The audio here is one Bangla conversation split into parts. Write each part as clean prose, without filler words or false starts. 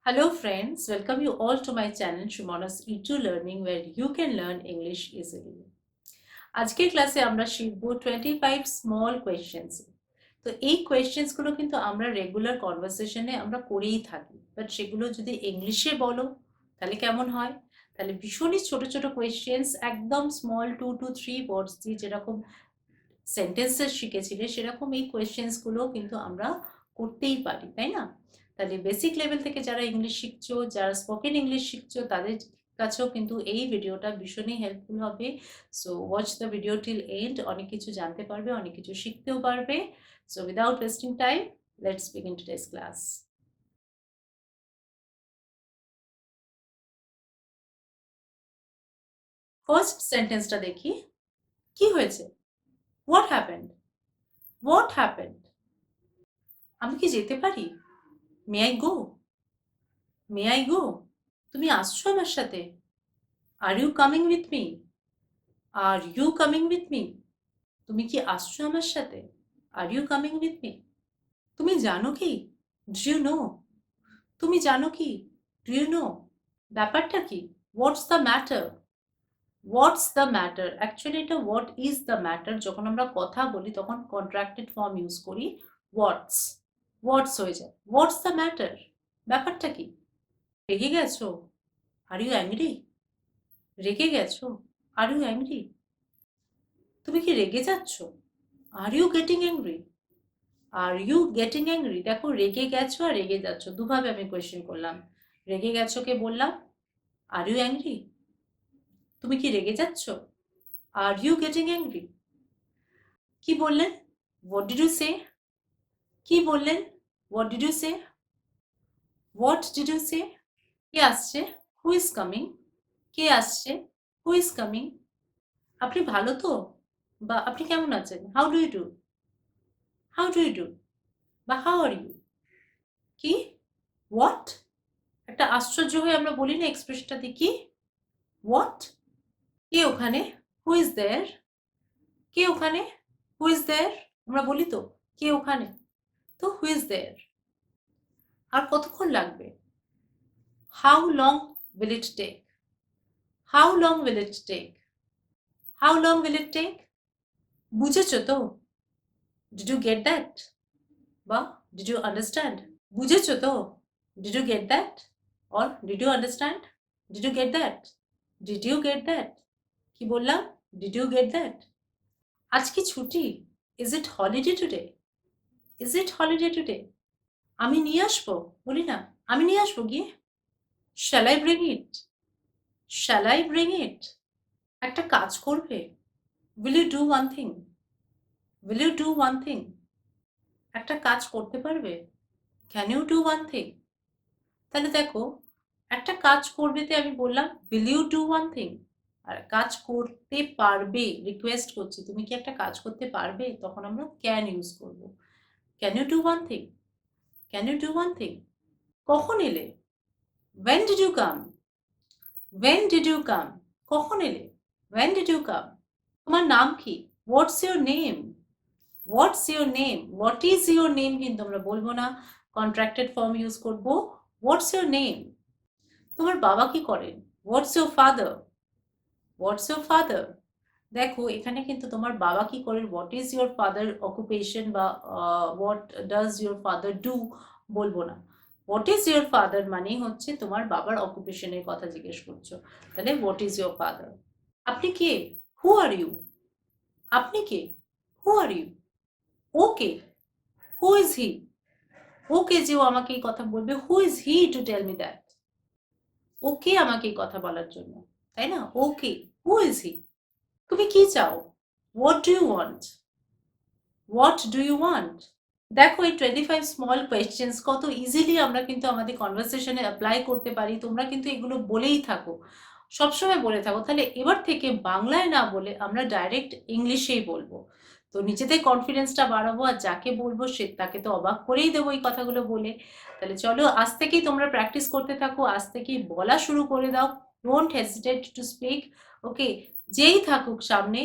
Hello friends, welcome you all to my channel Shumona's E2 Learning where you can learn English easily. আজকের ক্লাসে আমরা শিখব 25 স্মল কোয়েশ্চেন্স। তো এই কোয়েশ্চেন্স গুলো কিন্তু আমরা রেগুলার কনভারসেশনে আমরা করেই থাকি, বাট সেগুলো যদি ইংলিশে বলো তাহলে কেমন হয়? তাহলে ভীষণই ছোট ছোট কোয়েশ্চেন্স, একদম স্মল 2 to 3 ওয়ার্ডস দিয়ে যেরকম সেন্টেন্সেস শিখেছিলে সেরকম এই কোয়েশ্চেন্স গুলো কিন্তু আমরা করতেই পারি, তাই না? তাহলে বেসিক লেভেল থেকে যারা ইংলিশ শিখছো, যারা স্পোকেন ইংলিশ শিখছো, তাদের কাছেও কিন্তু এই ভিডিওটা ভীষণই হেল্পফুল হবে। So watch the video till end, অনেক কিছু জানতে পারবে, অনেক কিছু শিখতেও পারবে। So without wasting time, let's begin today's class. First সেন্টেন্সটা দেখি, কি হয়েছে? What happened? What happened? আমি কি যেতে পারি? May I go? May I go? তুমি আসছো আমার সাথে? Are you coming with me? Are you coming with me? তুমি কি আসছো আমার সাথে? Are you coming with me? তুমি জানো কি? Do you know? তুমি জানো কি? Do you know? ব্যাপারটা কি? What's the matter? What's the matter, actually এটা হোয়াট ইজ দ্য ম্যাটার। যখন আমরা কথা বলি তখন কন্ট্রাক্টেড ফর্ম ইউজ করি, হোয়াটস। হোয়াটস হয়ে যায় হোয়াটস দ্য ম্যাটার। ব্যাপারটা কি? রেগে গেছো? Are you angry? রেগে গেছো? Are you angry? তুমি কি রেগে যাচ্ছ? Are you getting angry? Are you getting angry? দেখো, রেগে গেছো আর রেগে যাচ্ছ দুভাবে আমি কোয়েশ্চেন করলাম। রেগে গেছো কে বললাম, আর ইউ অ্যাংরি? তুমি কি রেগে যাচ্ছ? Are you getting angry? কি বললেন? What did you say? কি বললেন? What did you say? What did you say? কে আসছে? Who is coming? কে আসছে? Who is coming? আপনি ভালো তো? বা আপনি কেমন আছেন? How do you do? How do you do? বা হাউ আর ইউ? কি? হোয়াট? একটা আশ্চর্য হয়ে আমরা বলি না এক্সপ্রেশনটা দেখি, হোয়াট? কে ওখানে? Who is there? কে ওখানে? Who is there? আমরা বলি তো, কে ওখানে? তো হু ইজ দেয়ার। আর কতক্ষণ লাগবে? How long will it take? How long will it take? How long will it take? বুঝেছো তো? Did you get that? বা ডিড ইউ আন্ডারস্ট্যান্ড? বুঝেছো তো? Did you get that? Or did you understand? Did you get that? Did you get that? কি বললাম? Did you get that? আজ কি ছুটি? Is it holiday today? Is it holiday today? আমি নিয়ে আসবো? বলি না, আমি নিয়ে আসবো গিয়ে? Shall I bring it? Shall I bring it? একটা কাজ করবে? Will you do one thing? Will you do one thing? একটা কাজ করতে পারবে? Can you do one thing? তাহলে দেখো, একটা কাজ করবেতে আমি বললাম will you do one thing, আর কাজ করতে পারবে রিকোয়েস্ট করছি তুমি কি একটা কাজ করতে পারবে, তখন আমরা ক্যান ইউজ করব। Can you do one thing? Can you do one thing? কখন এলে? when did you come? when did you come? কখন এলে? when did you come? তোমার নাম কি? what's your name? what's your name? what is your name কিন্তু আমরা বলবো না, কন্ট্রাক্টেড ফর্ম ইউজ করব, what's your name? তোমার বাবা কি করেন? what's your father? what's your father? দেখো, এখানে কিন্তু তোমার বাবা কি করেন, what is your father occupation বা what does your father do বলবো না। what is your father মানেই হচ্ছে তোমার বাবার অকুপেশনের কথা জিজ্ঞেস করছো, তাহলে what is your father? আপনি কে? who are you? আপনি কে? who are you? O K? who is he? ও কে যে ও আমাকে এই কথা বলবে? who is he to tell me that? ও কে আমাকে এই কথা বলার জন্য, তাই না? ও কে? who is he? তুমি কি চাও? what do you want? what do you want? দেখো, এই 25 স্মল কোয়েশ্চেন্স কত ইজিলি আমরা কিন্তু আমাদের কনভারসেশনে অ্যাপ্লাই করতে পারি। তোমরা কিন্তু এগুলো বলেই থাকো, সবসময় বলে থাকো। তাহলে এবার থেকে বাংলায় না বলে আমরা ডাইরেক্ট ইংলিশেই বলবো। তো নিজেদের কনফিডেন্সটা বাড়াবো, আর যাকে বলবো সে তাকে তো অবাক করেই দেবো এই কথাগুলো বলে। তাহলে চলো, আজ থেকেই তোমরা প্র্যাকটিস করতে থাকো, আজ থেকেই বলা শুরু করে দাও। Don't hesitate to speak. Okay, যেই থাকুক সামনে,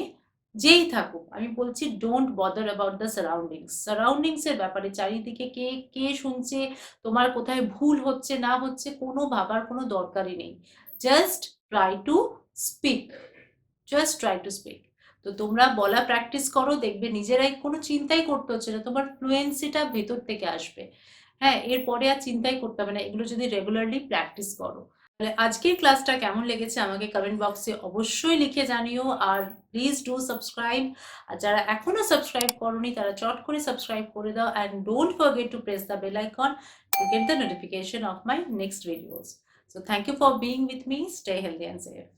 যেই থাকুক, আমি বলছি don't bother about the surroundings এর ব্যাপারে, চারিদিকে কে কে শুনছে, তোমার কোথায় ভুল হচ্ছে না হচ্ছে, কোনো ভাবার কোনো দরকারই নেই। Just try to speak, just try to speak. তো তোমরা বলা প্র্যাকটিস করো, দেখবে নিজেরাই কোনো চিন্তাই করতে হচ্ছে না, তোমার ফ্লুয়েন্সিটা ভেতর থেকে আসবে। হ্যাঁ, এরপরে আর চিন্তাই করতে হবে না, এগুলো যদি রেগুলারলি প্র্যাকটিস করো। তাহলে আজকের ক্লাসটা কেমন লেগেছে আমাকে কমেন্ট বক্সে অবশ্যই লিখে জানিও, আর প্লিজ ডু সাবস্ক্রাইব। আর যারা এখনো সাবস্ক্রাইব করোনি তারা চট করে সাবস্ক্রাইব করে দাও, and don't forget to press the bell icon to get the notification of my next videos. So thank you for being with me. Stay healthy and safe.